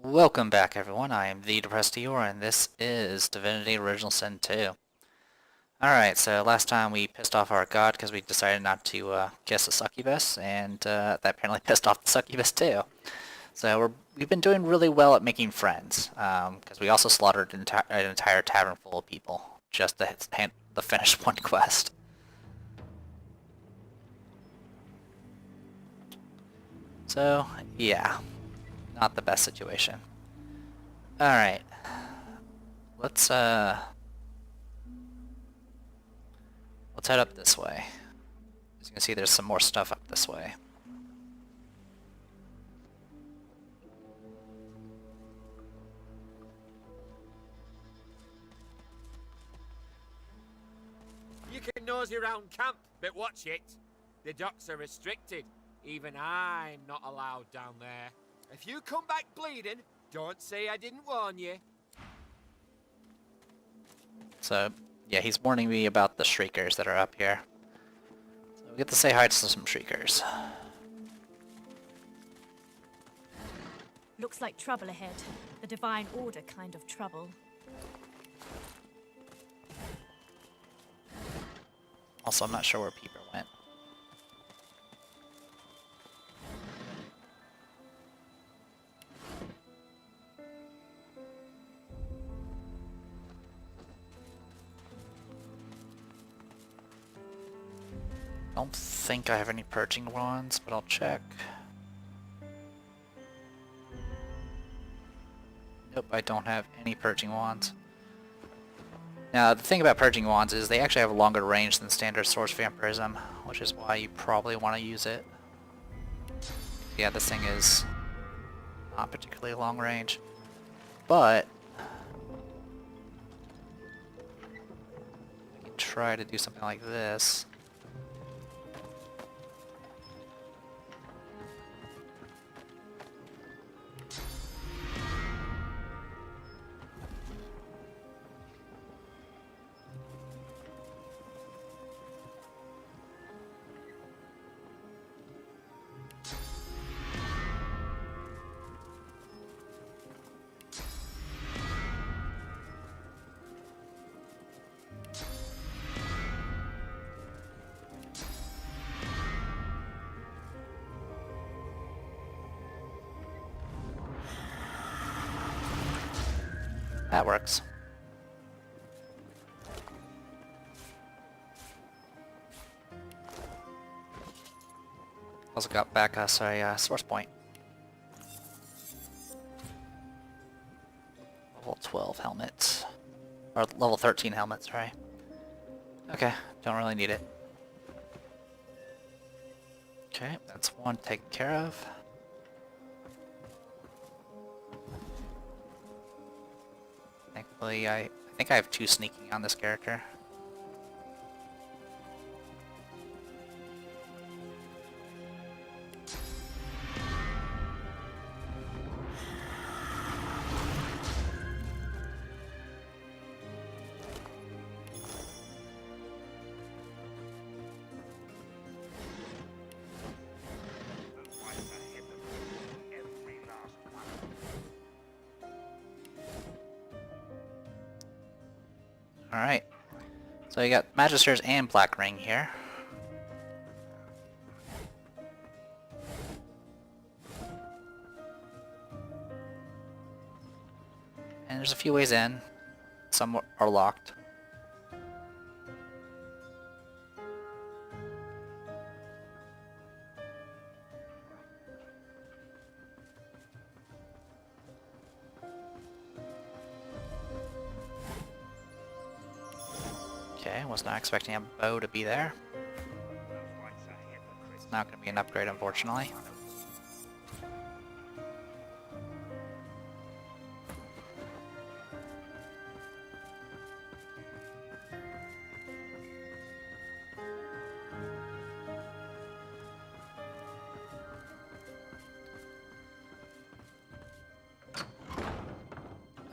Welcome back, everyone. I am the Depressed Eeyore, and this is Divinity Original Sin 2. Alright, so last time we pissed off our god because we decided not to kiss a succubus, and that apparently pissed off the succubus too. So we've been doing really well at making friends, because we also slaughtered an entire tavern full of people just to finish one quest. So, yeah, not the best situation. Alright, let's head up this way. As you can see, there's some more stuff up this way. You can nosy around camp, but watch it. The docks are restricted. Even I'm not allowed down there. If you come back bleeding, don't say I didn't warn you. So, yeah, he's warning me about the Shriekers that are up here. So we get to say hi to some Shriekers. Looks like trouble ahead. The Divine Order kind of trouble. Also, I'm not sure where Peeper went. Don't think I have any purging wands, but I'll check. Nope, I don't have any purging wands. Now, the thing about purging wands is they actually have a longer range than standard source vampirism, which is why you probably want to use it. Yeah, this thing is not particularly long range, but we can try to do something like this. That works. Also got back us a source point. Level 12 helmets. Or level 13 helmets, right? Okay, don't really need it. Okay, that's one taken care of. Thankfully, I think I have 2 sneaking on this character. Alright, so you got Magisters and Black Ring here. And there's a few ways in. Some are locked. Okay, was not expecting a bow to be there. It's not going to be an upgrade, unfortunately.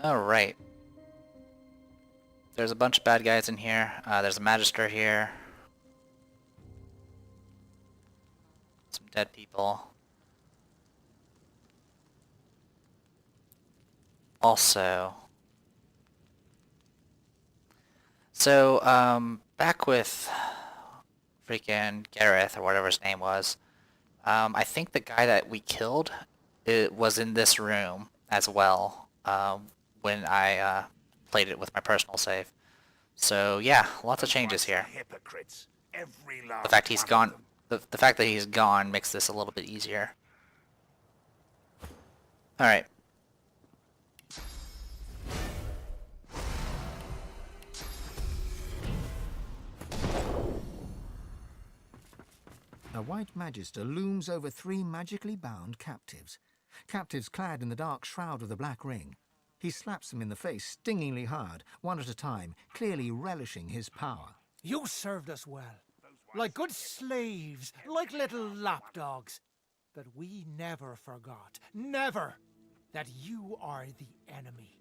Alright. There's a bunch of bad guys in here. There's a Magister here. Some dead people. Also, so back with freaking Gareth or whatever his name was, I think the guy that we killed it was in this room as well when I played it with my personal save. So yeah, lots of changes here. Hypocrites. Every The last fact he's one of gone, them. the fact that he's gone makes this a little bit easier. All right. A white magister looms over 3 magically bound captives. Captives clad in the dark shroud of the Black Ring. He slaps them in the face stingingly hard, one at a time, clearly relishing his power. You served us well, like good slaves, like little lapdogs. But we never forgot, never, that you are the enemy.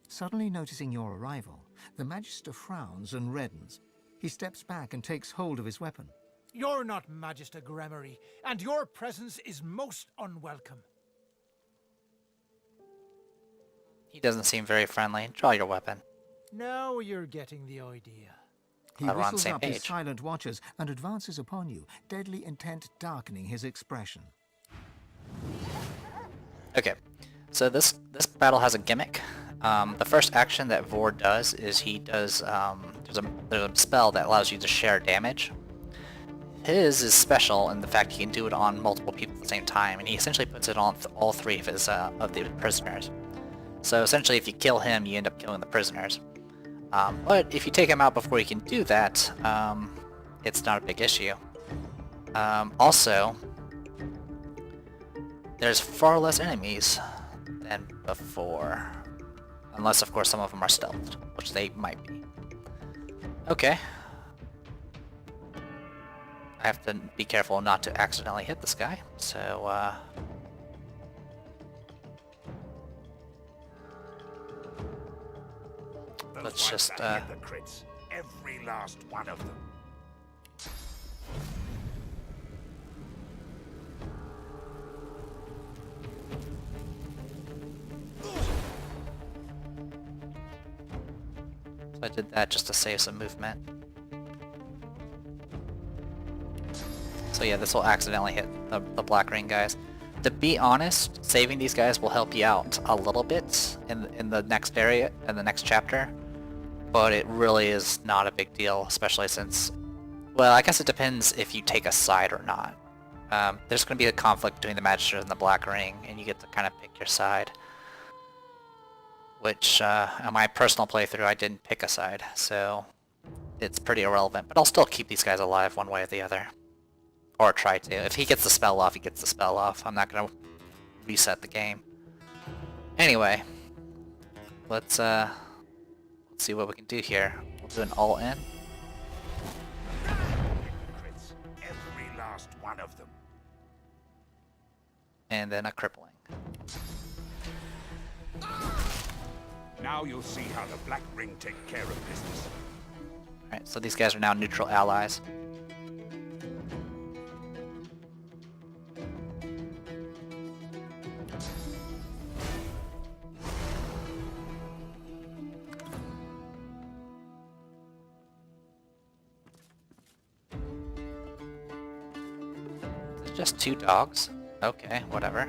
Suddenly noticing your arrival, the magister frowns and reddens. He steps back and takes hold of his weapon. You're not Magister Gremory, and your presence is most unwelcome. He doesn't seem very friendly. Draw your weapon. Now you're getting the idea. He Glad we're on the whistles same up his page. silent watchers and advances upon you, deadly intent darkening his expression. Okay, so this battle has a gimmick. The first action that Vor does is he does there's a spell that allows you to share damage. His is special in the fact he can do it on multiple people at the same time, and he essentially puts it on all 3 of his of the prisoners. So essentially, if you kill him, you end up killing the prisoners. But if you take him out before you can do that, it's not a big issue. Also, there's far less enemies than before. Unless, of course, some of them are stealthed, which they might be. Okay. I have to be careful not to accidentally hit this guy, so, let's just, Hypocrites. Every last one of them. so I did that just to save some movement. So yeah, this will accidentally hit the Black Ring guys. To be honest, saving these guys will help you out a little bit in the next area, in the next chapter, but it really is not a big deal, especially since, well, I guess it depends if you take a side or not. There's going to be a conflict between the Magister and the Black Ring, and you get to kind of pick your side. Which, on my personal playthrough, I didn't pick a side, so it's pretty irrelevant, but I'll still keep these guys alive one way or the other. Or try to. If he gets the spell off, he gets the spell off. I'm not going to reset the game. Anyway, let's see what we can do here. We'll do an all-in. Hypocrites. Every last one of them. And then a crippling. Now you'll see how the Black Ring take care of business. Alright, so these guys are now neutral allies. Just 2 dogs? Okay, whatever.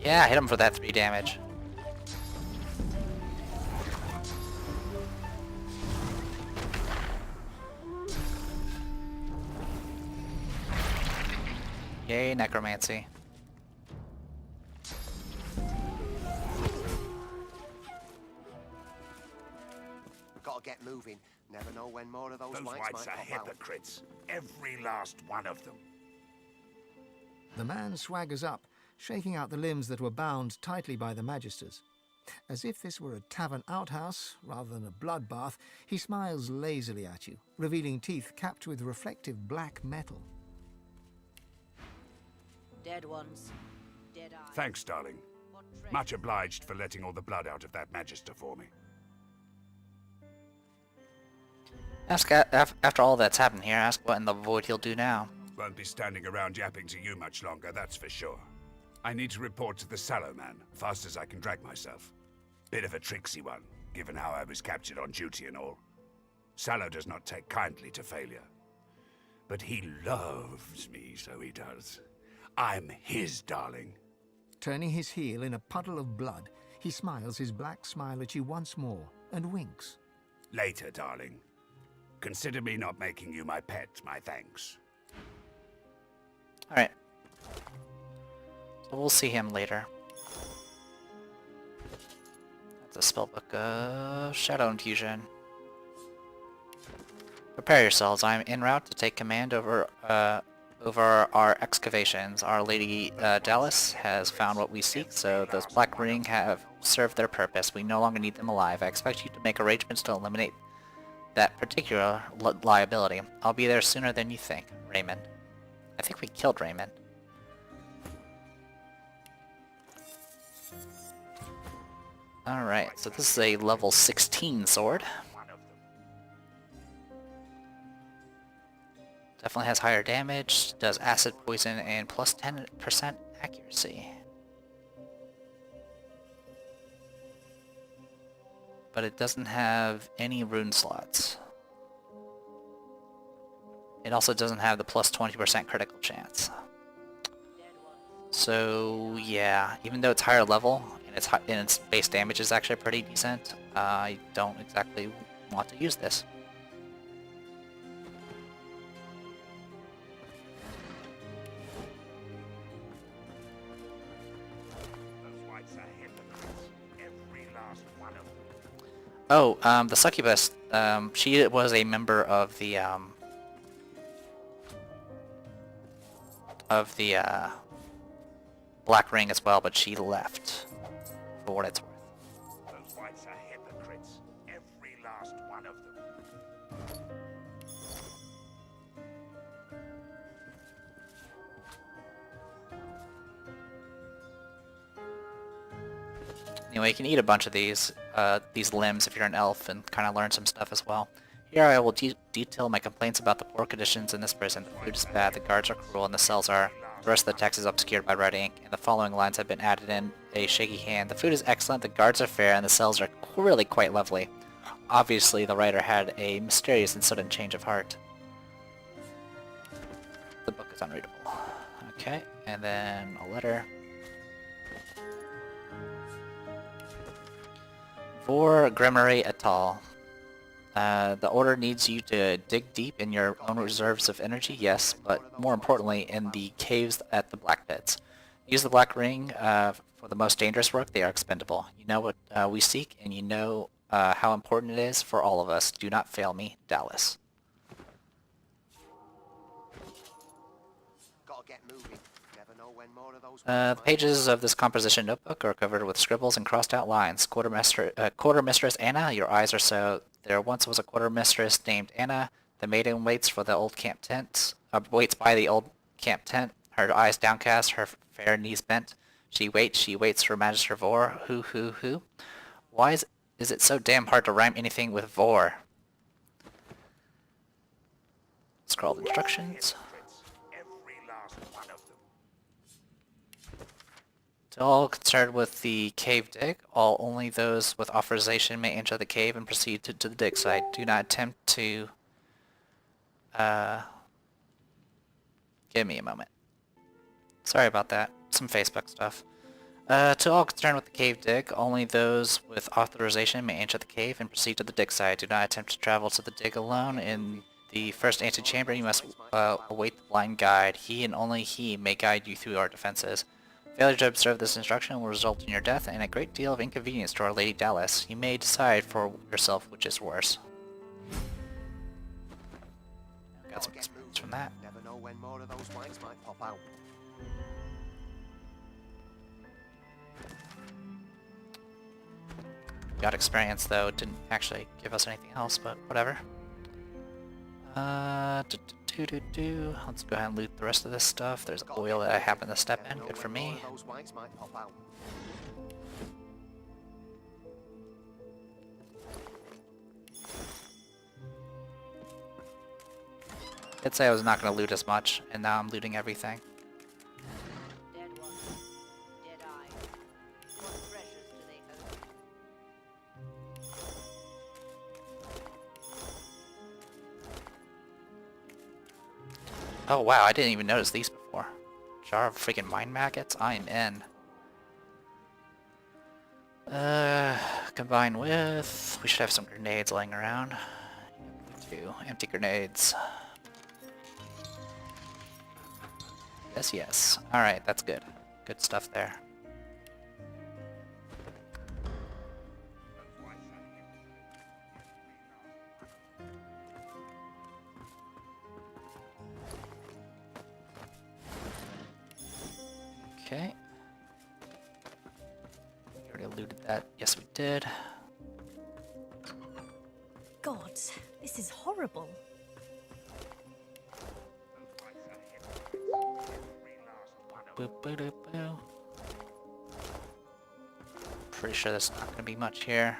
Yeah, hit him for that 3 damage. Yay, necromancy. Gotta get moving. Never know when more of those Those whites whites might are pop out. hypocrites. Every last one of them. The man swaggers up, shaking out the limbs that were bound tightly by the magisters. As if this were a tavern outhouse rather than a bloodbath, he smiles lazily at you, revealing teeth capped with reflective black metal. Dead ones. Dead eyes. Thanks, darling. What treasure- Much obliged for letting all the blood out of that Magister for me. After all that's happened here, ask what in the void he'll do now. Won't be standing around yapping to you much longer, that's for sure. I need to report to the Sallow Man, fast as I can drag myself. Bit of a tricksy one, given how I was captured on duty and all. Sallow does not take kindly to failure. But he loves me, so he does. I'm his darling. Turning his heel in a puddle of blood, he smiles his black smile at you once more and winks. Later, darling. Consider me not making you my pet, my thanks. Alright. So we'll see him later. That's a spellbook of Shadow Infusion. Prepare yourselves. I am en route to take command over our excavations. Our Lady Dallas has found what we seek, so those Black Ring have served their purpose. We no longer need them alive. I expect you to make arrangements to eliminate that particular liability. I'll be there sooner than you think, Raymond. I think we killed Raymond. Alright, so this is a level 16 sword. Definitely has higher damage, does acid poison, and plus 10% accuracy. But it doesn't have any rune slots. It also doesn't have the plus 20% critical chance. So yeah, even though it's higher level and its base damage is actually pretty decent, I don't exactly want to use this. Those whites are hypocrites. Every last one of them. Oh, the succubus, she was a member of the Black Ring as well, but she left, for what it's worth. Those whites are hypocrites. Every last one of them. Anyway, you can eat a bunch of these limbs if you're an elf and kind of learn some stuff as well. Here I will detail my complaints about the poor conditions in this prison. The food is bad, the guards are cruel, and the cells are. The rest of the text is obscured by red ink, and the following lines have been added in a shaky hand. The food is excellent, the guards are fair, and the cells are really quite lovely. Obviously, the writer had a mysterious and sudden change of heart. The book is unreadable. Okay, and then a letter. For Grimoire et al. The Order needs you to dig deep in your own reserves of energy, yes, but more importantly, in the caves at the Black Pits. Use the Black Ring for the most dangerous work. They are expendable. You know what we seek, and you know how important it is for all of us. Do not fail me, Dallas. Gotta get moving. Never know when more of those The pages of this composition notebook are covered with scribbles and crossed out lines. Quartermistress Anna, your eyes are so... There once was a quartermistress named Anna. The maiden waits for the old camp tent. Waits by the old camp tent. Her eyes downcast, her fair knees bent. She waits for Magister Vor. Who? Why is it so damn hard to rhyme anything with Vor? Scroll instructions. Every last one of them. To all concerned with the cave dig, only those with authorization may enter the cave and proceed to the dig site. Do not attempt to... Give me a moment. Sorry about that. Some Facebook stuff. To all concerned with the cave dig, only those with authorization may enter the cave and proceed to the dig site. Do not attempt to travel to the dig alone. In the first antechamber, you must await the blind guide. He and only he may guide you through our defenses. Failure to observe this instruction will result in your death and a great deal of inconvenience to our Lady Dallas. You may decide for yourself which is worse. Got some experience from that. Never know when more of those whites might pop out. got experience though. It didn't actually give us anything else, but whatever. Let's go ahead and loot the rest of this stuff. There's oil that I happen to step in. Good for me. Those whites might pop out. I'd say I was not going to loot as much, and now I'm looting everything. Dead ones. Dead eye. What treasures do they own? Oh wow, I didn't even notice these before. Jar of freaking mine maggots? I'm in. Combined with... We should have some grenades laying around. 2 empty grenades. Yes, yes. Alright, that's good. Good stuff there. Okay. We already looted that. Yes, we did. Gods, this is horrible. Boop, boop, boop, boop. Pretty sure there's not going to be much here.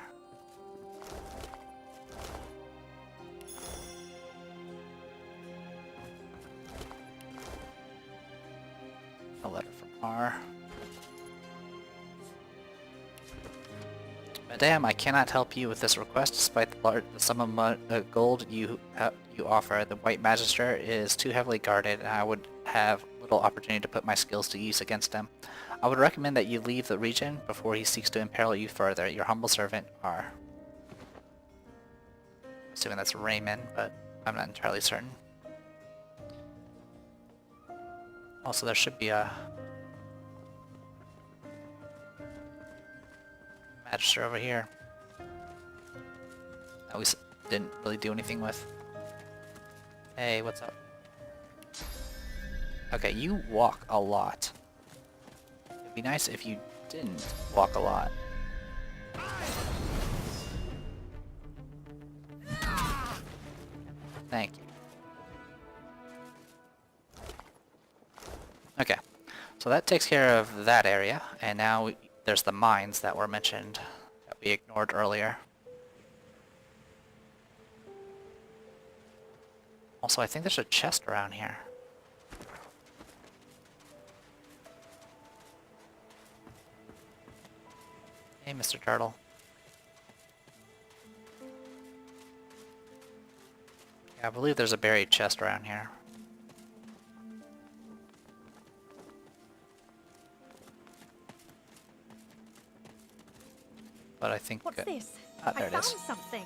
A letter from R. Madame, I cannot help you with this request despite the sum of gold you offer. The White Magister is too heavily guarded and I would have little opportunity to put my skills to use against him. I would recommend that you leave the region before he seeks to imperil you further. Your humble servant, R. Assuming that's Raymond, but I'm not entirely certain. Also, there should be a Magister over here that we didn't really do anything with. Hey, what's up? Okay, you walk a lot. It'd be nice if you didn't walk a lot. Thank you. Okay, so that takes care of that area, and now there's the mines that were mentioned that we ignored earlier. Also, I think there's a chest around here. Hey, Mr. Turtle. Yeah, I believe there's a buried chest around here. But I think... What's this? there I it found is. something.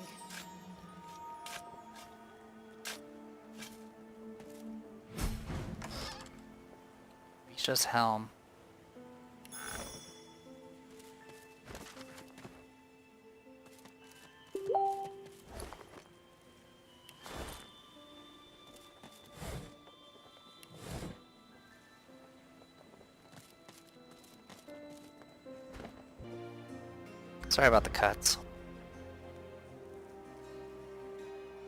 Risha's helm. Sorry about the cuts.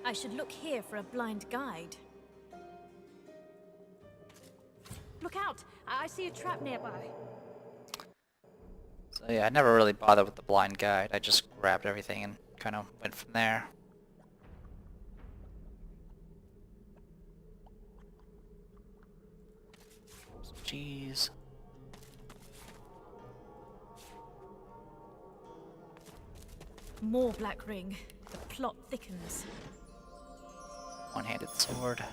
I should look here for a blind guide. Look out! I see a trap nearby. So yeah, I never really bothered with the blind guide. I just grabbed everything and kind of went from there. Some cheese. More black ring. The plot thickens. One-handed sword.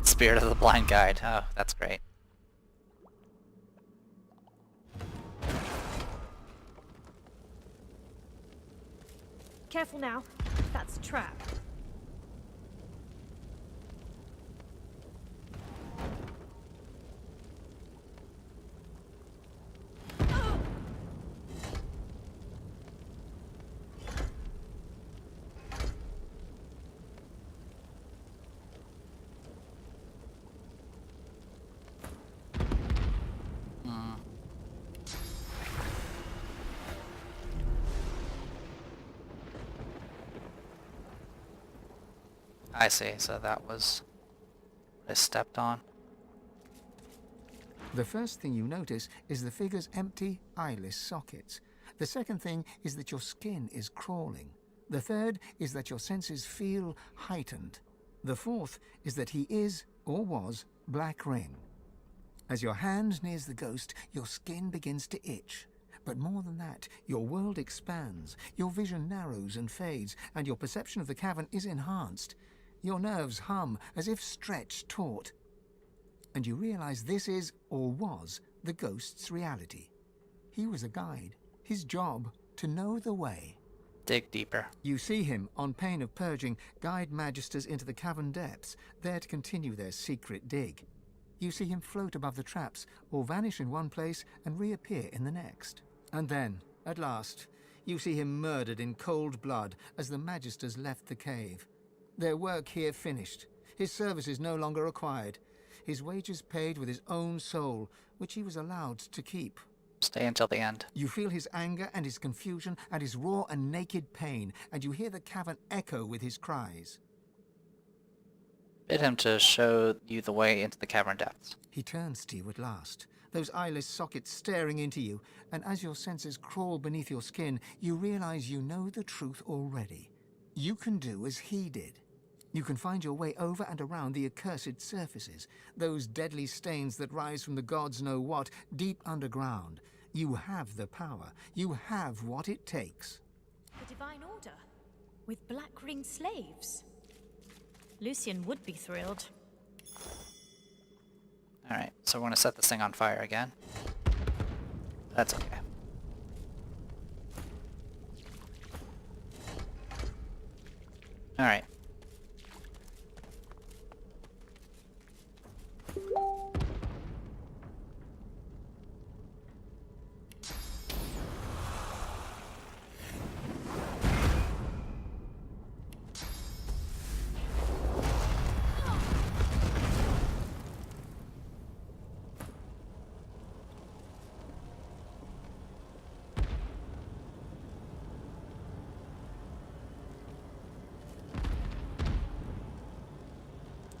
Spirit of the blind guide. Oh, that's great. Careful now. That's a trap. I see, so that was what I stepped on. The first thing you notice is the figure's empty, eyeless sockets. The second thing is that your skin is crawling. The third is that your senses feel heightened. The fourth is that he is, or was, Black Ring. As your hand nears the ghost, your skin begins to itch. But more than that, your world expands, your vision narrows and fades, and your perception of the cavern is enhanced. Your nerves hum as if stretched taut. And you realize this is, or was, the ghost's reality. He was a guide, his job to know the way. Dig deeper. You see him, on pain of purging, guide magisters into the cavern depths, there to continue their secret dig. You see him float above the traps, or vanish in one place and reappear in the next. And then, at last, you see him murdered in cold blood as the magisters left the cave. Their work here finished, his services no longer required, his wages paid with his own soul, which he was allowed to keep. Stay until the end. You feel his anger and his confusion and his raw and naked pain, and you hear the cavern echo with his cries. Bid him to show you the way into the cavern depths. He turns to you at last, those eyeless sockets staring into you, and as your senses crawl beneath your skin, you realize you know the truth already. You can do as he did. You can find your way over and around the accursed surfaces, those deadly stains that rise from the gods know what, deep underground. You have the power. You have what it takes. The Divine Order? With Black Ring slaves? Lucian would be thrilled. Alright, so we're going to set this thing on fire again. That's okay. Alright.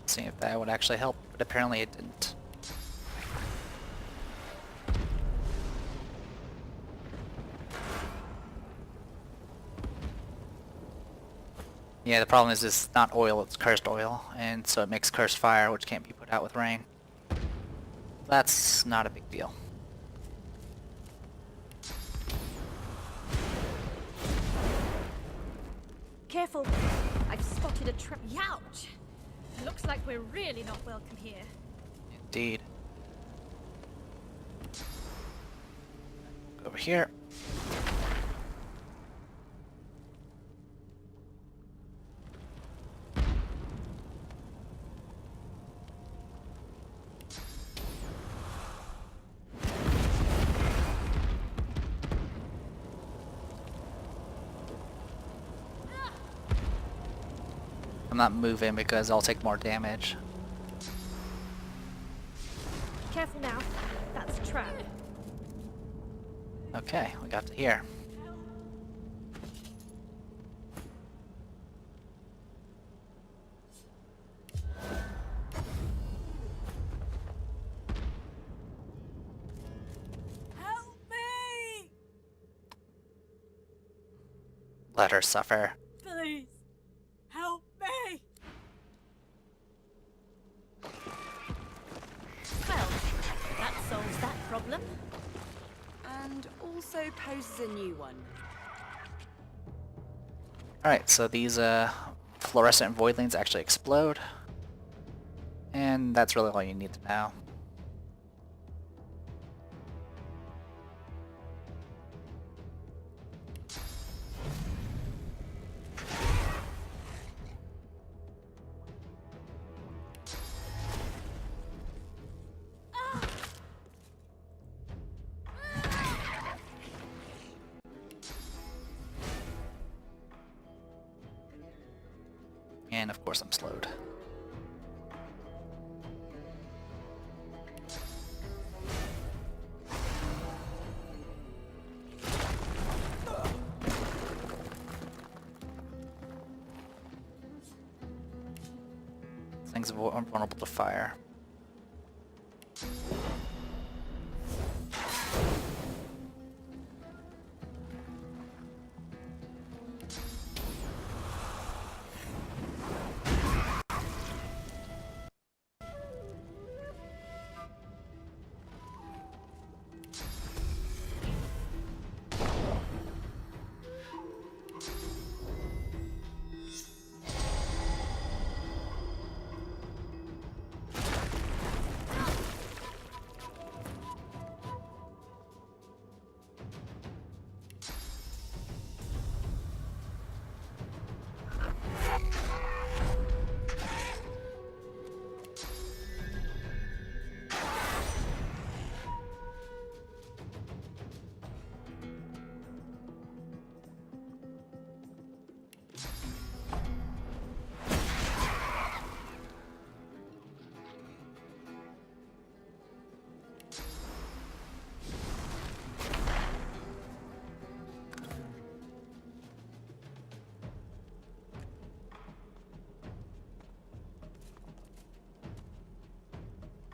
See if that would actually help, but apparently it didn't. Yeah, the problem is it's not oil, it's cursed oil, and so it makes cursed fire, which can't be put out with rain. That's not a big deal. Careful! I've spotted a trap. Youch! Looks like we're really not welcome here. Indeed. Over here. I'm not moving because I'll take more damage. Careful now. That's a trap. Okay, we got to here. Help me! Let her suffer. Please, help me! Well, that solves that problem. And also poses a new one. Alright, so these fluorescent voidlings actually explode. And that's really all you need to know. And of course I'm slowed. things vulnerable to fire.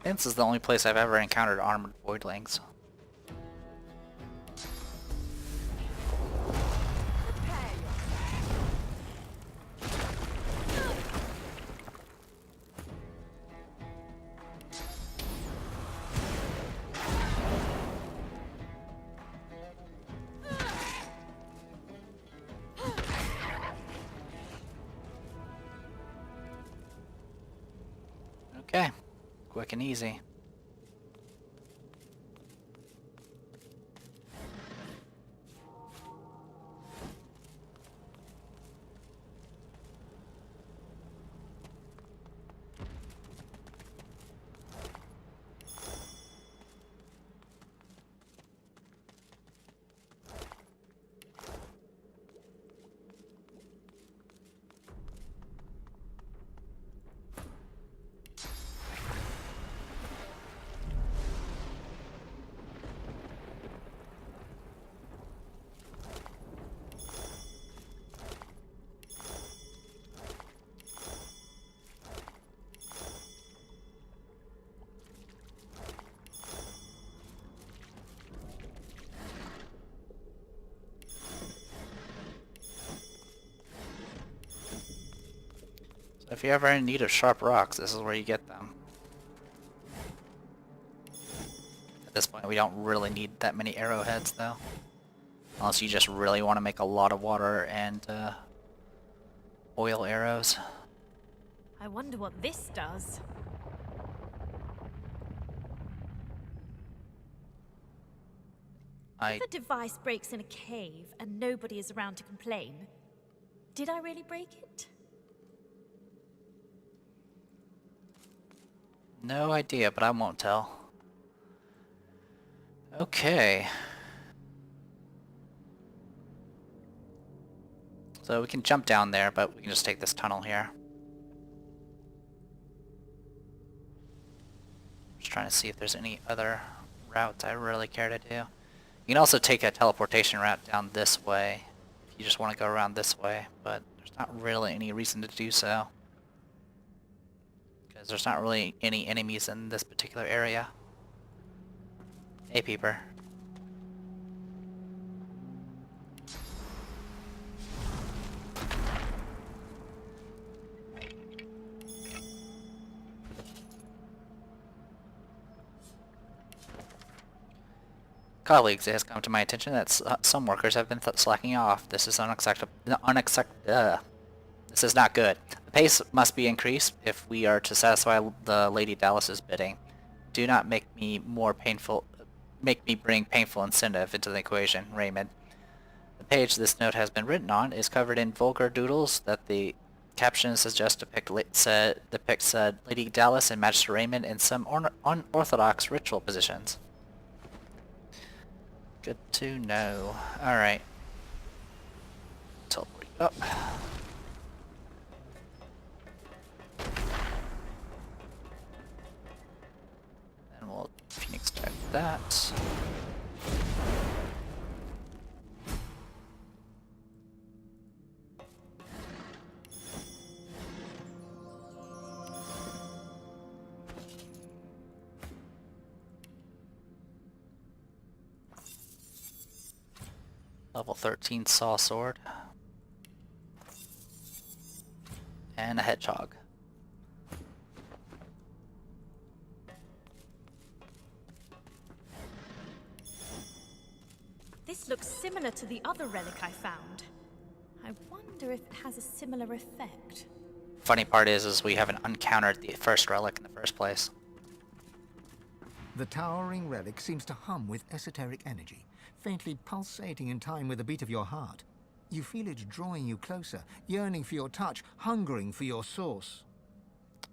This is the only place I've ever encountered armored voidlings. Okay, quick and easy. If you're ever in need of sharp rocks, this is where you get them. At this point, we don't really need that many arrowheads, though. Unless you just really want to make a lot of water and oil arrows. I wonder what this does. If a device breaks in a cave and nobody is around to complain, did I really break it? No idea, but I won't tell. Okay. So we can jump down there, but we can just take this tunnel here. Just trying to see if there's any other routes I really care to do. You can also take a teleportation route down this way, if you just want to go around this way, but there's not really any reason to do so. Because there's not really any enemies in this particular area. Hey, peeper. Colleagues, it has come to my attention that some workers have been slacking off. This is unacceptable. This is not good. The pace must be increased if we are to satisfy the Lady Dallas's bidding. Do not make me bring painful incentive into the equation, Raymond. The page this note has been written on is covered in vulgar doodles that the caption suggests depict Lady Dallas and Magister Raymond in some unorthodox ritual positions. Good to know. Alright. Teleport up. Then we'll Phoenix dive that. Level 13 saw sword. And a hedgehog. This looks similar to the other relic I found. I wonder if it has a similar effect. Funny part is we haven't uncountered the first relic in the first place. The towering relic seems to hum with esoteric energy, faintly pulsating in time with the beat of your heart. You feel it drawing you closer, yearning for your touch, hungering for your source.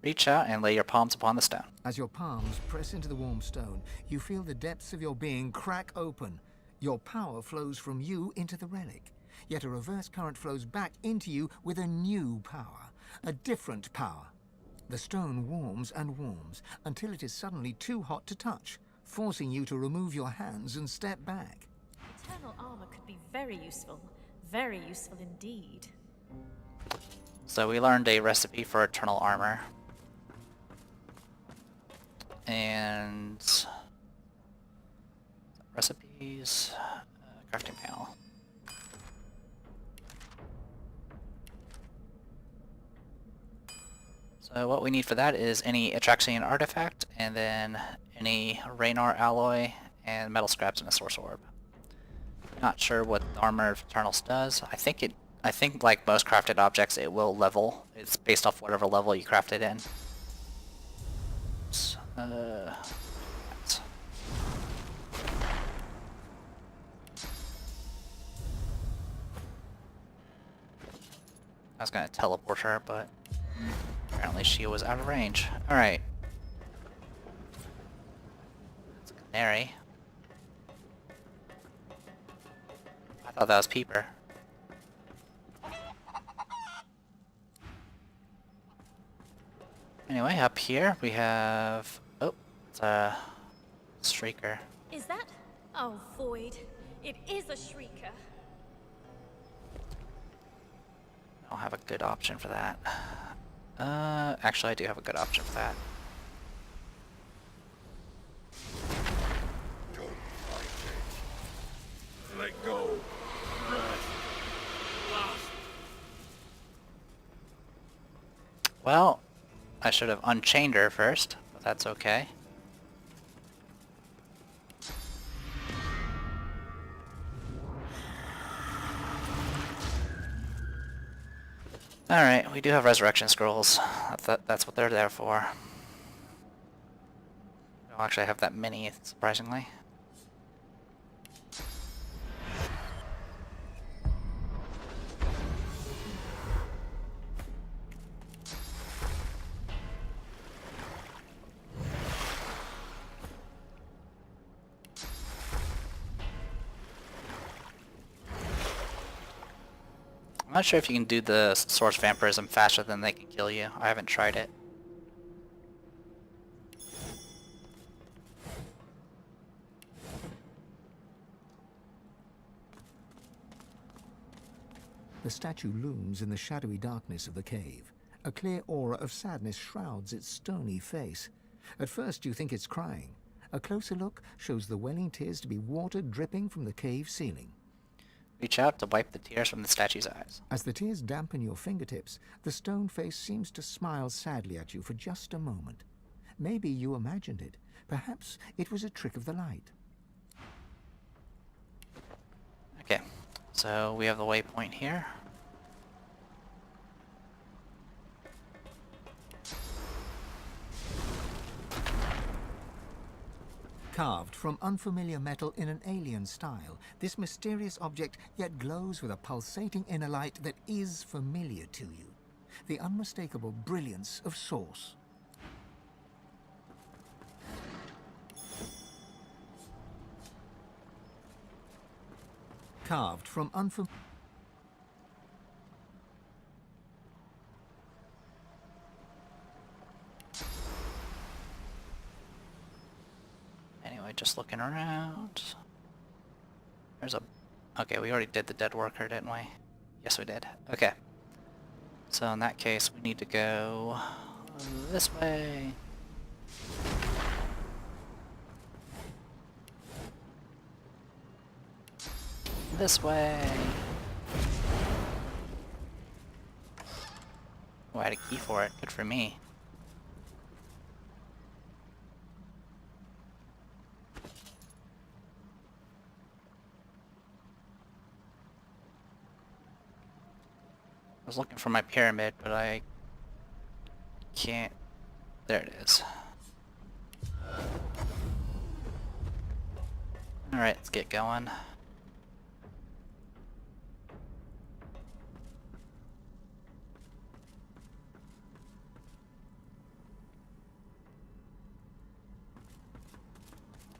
Reach out and lay your palms upon the stone. As your palms press into the warm stone, you feel the depths of your being crack open. Your power flows from you into the relic, yet a reverse current flows back into you with a new power, a different power. The stone warms and warms until it is suddenly too hot to touch, forcing you to remove your hands and step back. Eternal armor could be very useful indeed. So we learned a recipe for eternal armor. And recipes, crafting panel. So what we need for that is any Atraxian artifact, and then any Raynar alloy, and metal scraps and a source orb. Not sure what the armor of Eternals does. I think like most crafted objects, it will level. It's based off whatever level you craft it in. I was gonna teleport her, but apparently she was out of range. Alright. That's a canary. I thought that was Peeper. Anyway, up here we have... Oh, it's a Shrieker. Is that? Oh, Void. It is a Shrieker. I don't have a good option for that. Actually I do have a good option for that. Let go. Well, I should have unchained her first, but that's okay. Alright, we do have resurrection scrolls. That's what they're there for. We don't actually have that many, surprisingly. I'm not sure if you can do the source vampirism faster than they can kill you. I haven't tried it. The statue looms in the shadowy darkness of the cave. A clear aura of sadness shrouds its stony face. At first you think it's crying. A closer look shows the welling tears to be water dripping from the cave ceiling. Reach out to wipe the tears from the statue's eyes. As the tears dampen your fingertips, the stone face seems to smile sadly at you for just a moment. Maybe you imagined it. Perhaps it was a trick of the light. Okay, so we have the waypoint here. Carved from unfamiliar metal in an alien style, this mysterious object yet glows with a pulsating inner light that is familiar to you. The unmistakable brilliance of Source. Carved from unfamiliar... Anyway, just looking around. There's a... Okay, we already did the dead worker, didn't we? Yes, we did. Okay. So in that case, we need to go this way. This way. Oh, I had a key for it. Good for me. I was looking for my pyramid, but I can't. There it is. Alright, let's get going.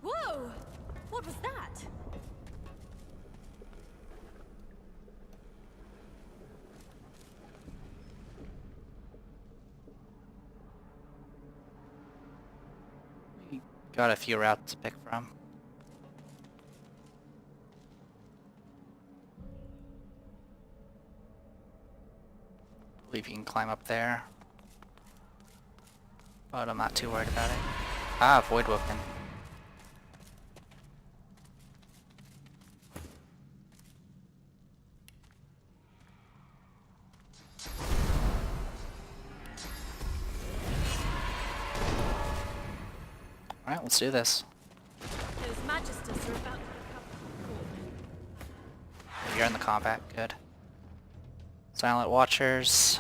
Whoa! What was that? We got a few routes to pick from. I believe you can climb up there. But I'm not too worried about it. Ah, Void Woken. Alright, let's do this. Those magisters are about to become You're in the combat, good. Silent Watchers.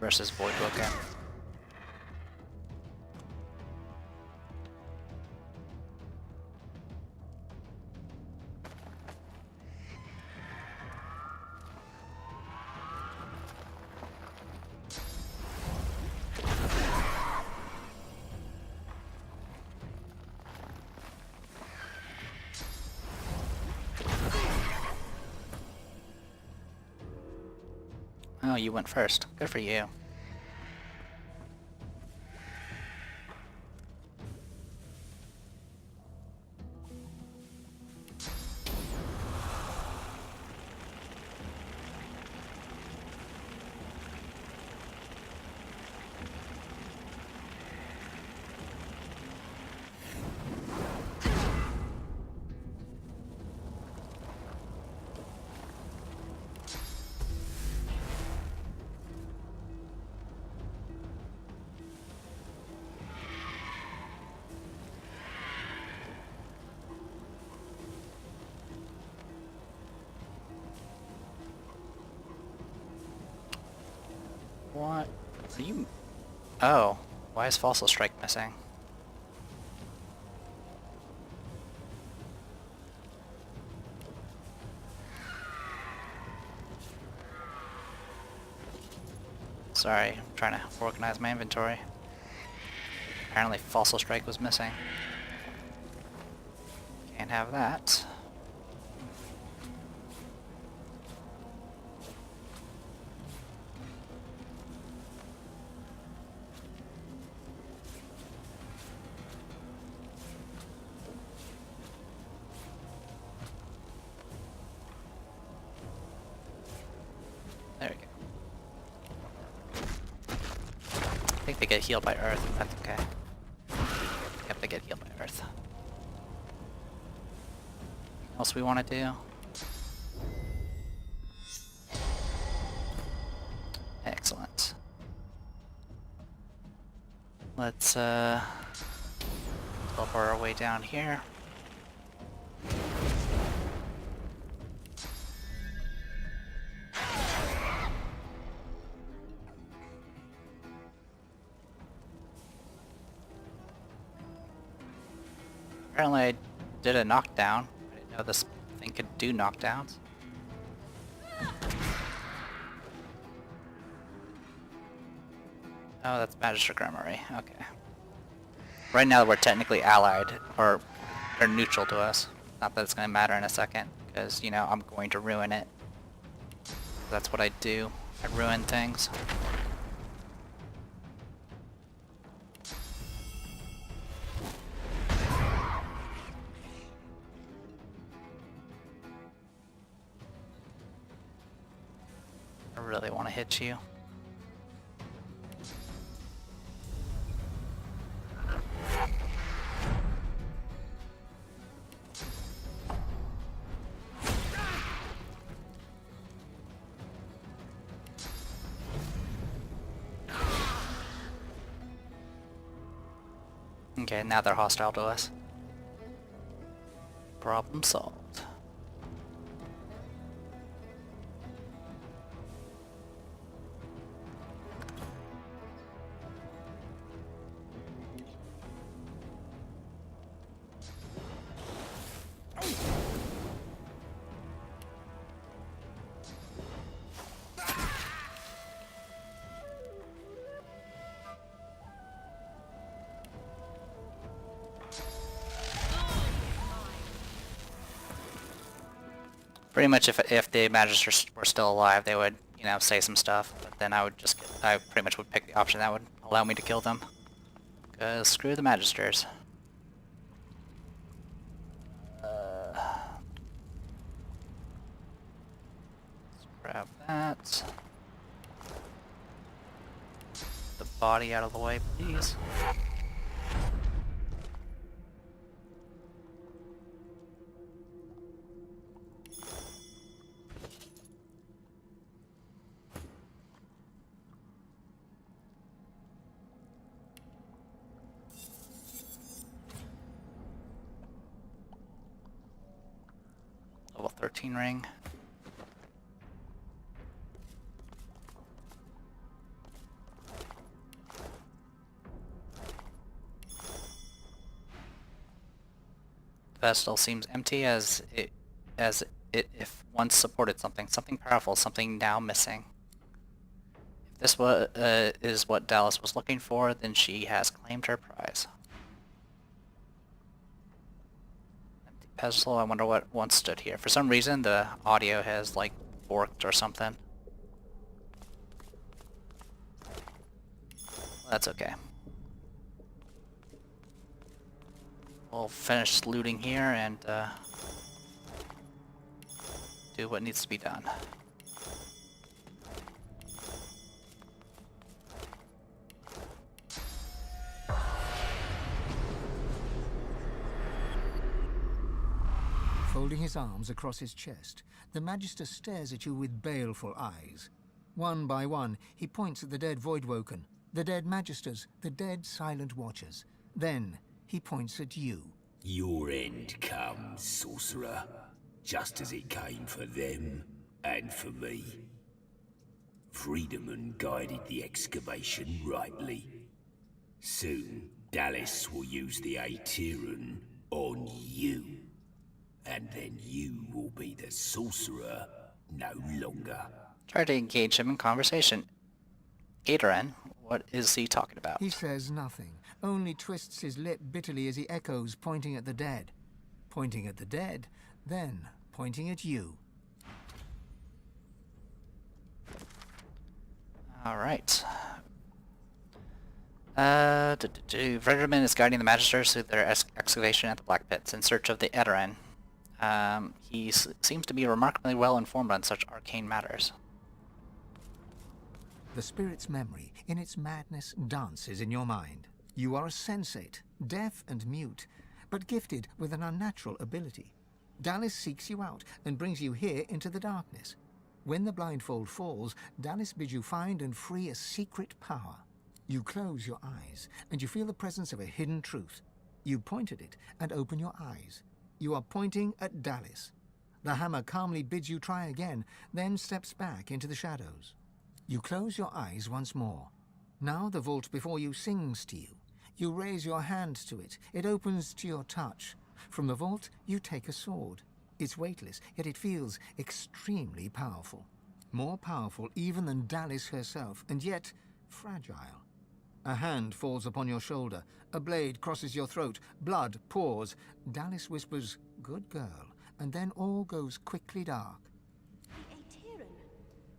Versus Void Woken. Oh, you went first. Good for you. What? Are you... Oh. Why is Fossil Strike missing? Sorry, I'm trying to organize my inventory. Apparently Fossil Strike was missing. Can't have that. There we go. I think they get healed by Earth, if that's okay. Yep, they get healed by Earth. Anything else we want to do? Excellent. Let's teleport our way down here. Apparently I did a knockdown. I didn't know this thing could do knockdowns. Oh, that's Magister Grimory. Okay. Right now we're technically allied, or they're neutral to us. Not that it's going to matter in a second, because, you know, I'm going to ruin it. That's what I do. I ruin things. I really want to hit you. Okay, now they're hostile to us. Problem solved. Pretty much if the Magisters were still alive, they would, you know, say some stuff, but then I pretty much would pick the option that would allow me to kill them. Cause screw the Magisters. Let's grab that. The body out of the way, please. Level 13 ring. The vessel seems empty as it if once supported something powerful, something now missing. If this is what Dallas was looking for, then she has claimed her prize. Empty pedestal, I wonder what once stood here. For some reason, the audio has, like, forked or something. That's okay. We'll finish looting here and do what needs to be done. Folding his arms across his chest, the Magister stares at you with baleful eyes. One by one, he points at the dead Voidwoken, the dead Magisters, the dead Silent Watchers. Then, he points at you. Your end comes, sorcerer, just as it came for them and for me. Friedemann guided the excavation rightly. Soon, Dallas will use the Aetherin on you. And then you will be the sorcerer no longer. Try to engage him in conversation. Aetherin, what is he talking about? He says nothing, only twists his lip bitterly as he echoes, pointing at the dead. Pointing at the dead, then pointing at you. Alright. Friedemann is guiding the Magisters through their excavation at the Black Pits in search of the Aetherin. He seems to be remarkably well informed on such arcane matters. The spirit's memory, in its madness, dances in your mind. You are a sensate, deaf and mute, but gifted with an unnatural ability. Dallas seeks you out and brings you here into the darkness. When the blindfold falls, Dallas bids you find and free a secret power. You close your eyes, and you feel the presence of a hidden truth. You point at it and open your eyes. You are pointing at Dallas. The hammer calmly bids you try again, then steps back into the shadows. You close your eyes once more. Now the vault before you sings to you. You raise your hand to it. It opens to your touch. From the vault, you take a sword. It's weightless, yet it feels extremely powerful. More powerful even than Dallas herself, and yet fragile. A hand falls upon your shoulder. A blade crosses your throat. Blood pours. Dallas whispers, "Good girl," and then all goes quickly dark. The Aetherin.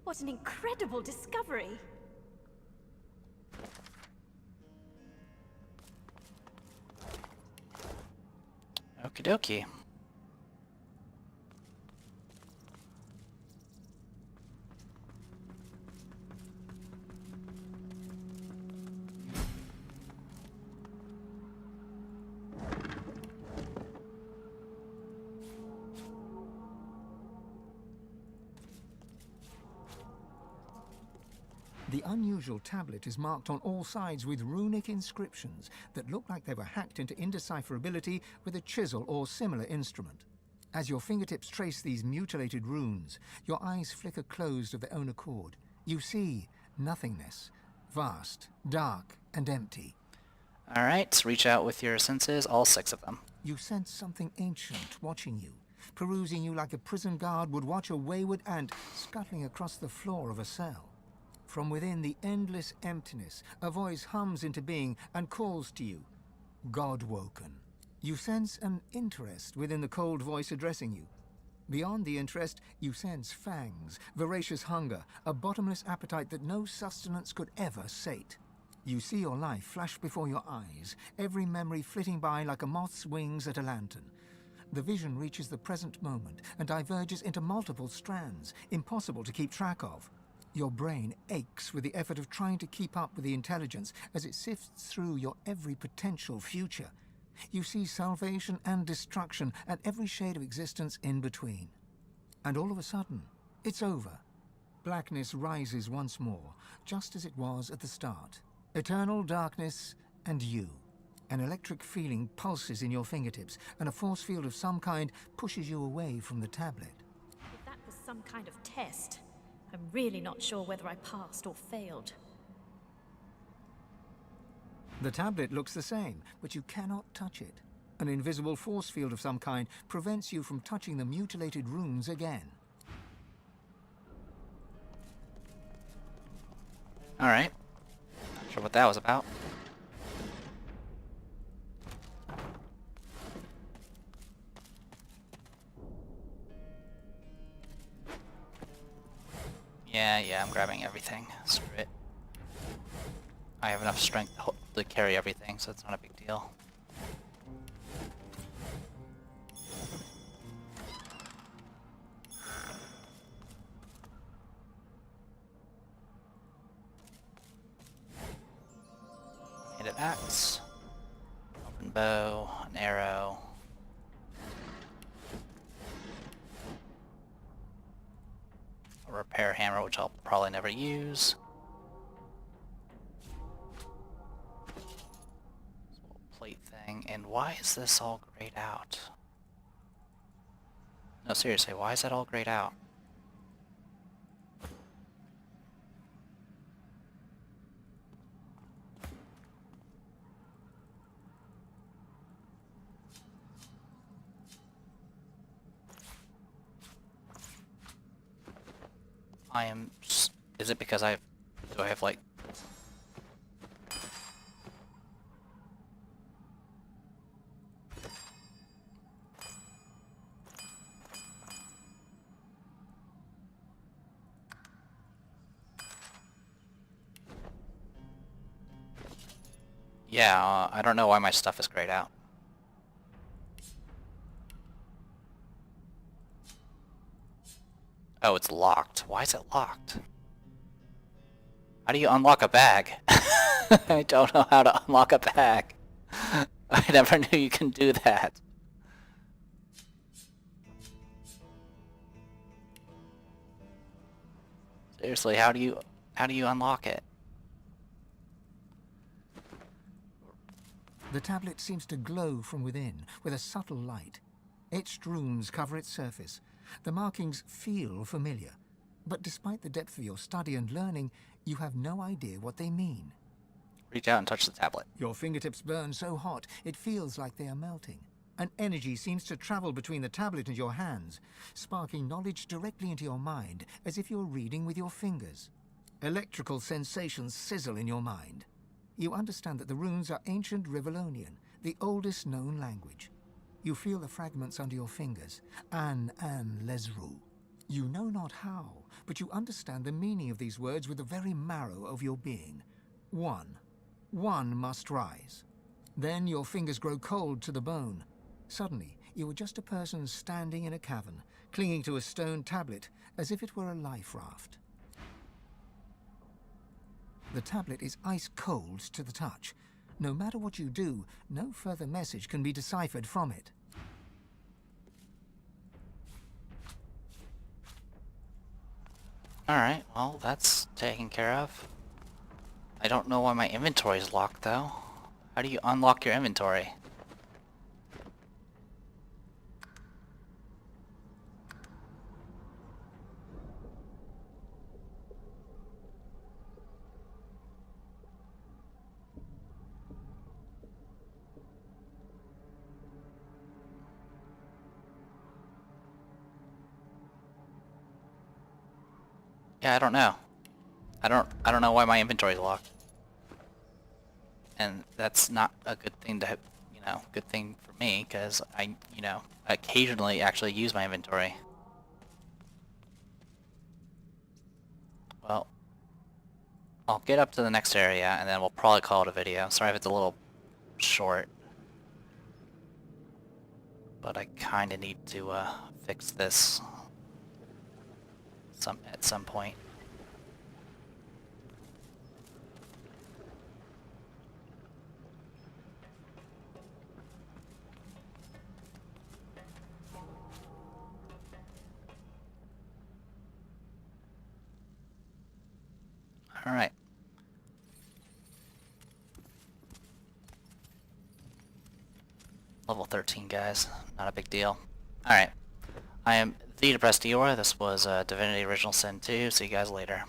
What an incredible discovery! Okie dokie. The unusual tablet is marked on all sides with runic inscriptions that look like they were hacked into indecipherability with a chisel or similar instrument. As your fingertips trace these mutilated runes, your eyes flicker closed of their own accord. You see nothingness, vast, dark, and empty. Alright, reach out with your senses, all 6 of them. You sense something ancient watching you, perusing you like a prison guard would watch a wayward ant scuttling across the floor of a cell. From within the endless emptiness, a voice hums into being and calls to you, God-woken. You sense an interest within the cold voice addressing you. Beyond the interest, you sense fangs, voracious hunger, a bottomless appetite that no sustenance could ever sate. You see your life flash before your eyes, every memory flitting by like a moth's wings at a lantern. The vision reaches the present moment and diverges into multiple strands, impossible to keep track of. Your brain aches with the effort of trying to keep up with the intelligence as it sifts through your every potential future. You see salvation and destruction and every shade of existence in between. And all of a sudden, it's over. Blackness rises once more, just as it was at the start. Eternal darkness and you. An electric feeling pulses in your fingertips, and a force field of some kind pushes you away from the tablet. If that was some kind of test, I'm really not sure whether I passed or failed. The tablet looks the same, but you cannot touch it. An invisible force field of some kind prevents you from touching the mutilated runes again. Alright. Not sure what that was about. Yeah, I'm grabbing everything. Screw it. I have enough strength to carry everything, so it's not a big deal. Hit an axe. Open bow, an arrow. A repair hammer, which I'll probably never use. This little plate thing. And why is this all grayed out? No, seriously, why is that all grayed out? I am just, is it because do I have like... Yeah, I don't know why my stuff is grayed out. Oh, it's locked. Why is it locked? How do you unlock a bag? I don't know how to unlock a bag. I never knew you can do that. Seriously, how do you unlock it? The tablet seems to glow from within with a subtle light. Etched runes cover its surface. The markings feel familiar, but despite the depth of your study and learning, you have no idea what they mean. Reach out and touch the tablet. Your fingertips burn so hot, it feels like they are melting. An energy seems to travel between the tablet and your hands, sparking knowledge directly into your mind, as if you're reading with your fingers. Electrical sensations sizzle in your mind. You understand that the runes are ancient Rivellonian, the oldest known language. You feel the fragments under your fingers. An Lesru. You know not how, but you understand the meaning of these words with the very marrow of your being. One. One must rise. Then your fingers grow cold to the bone. Suddenly, you are just a person standing in a cavern, clinging to a stone tablet, as if it were a life raft. The tablet is ice cold to the touch. No matter what you do, no further message can be deciphered from it. Alright, well, that's taken care of. I don't know why my inventory is locked though. How do you unlock your inventory? Yeah, I don't know. I don't know why my inventory is locked. And that's not a good thing to, good thing for me, because I, occasionally actually use my inventory. Well, I'll get up to the next area, and then we'll probably call it a video. Sorry if it's a little short. But I kinda need to, fix this at some point. Alright. Level 13, guys. Not a big deal. Alright. I am the Depressed Eeyore. This was Divinity Original Sin 2. See you guys later.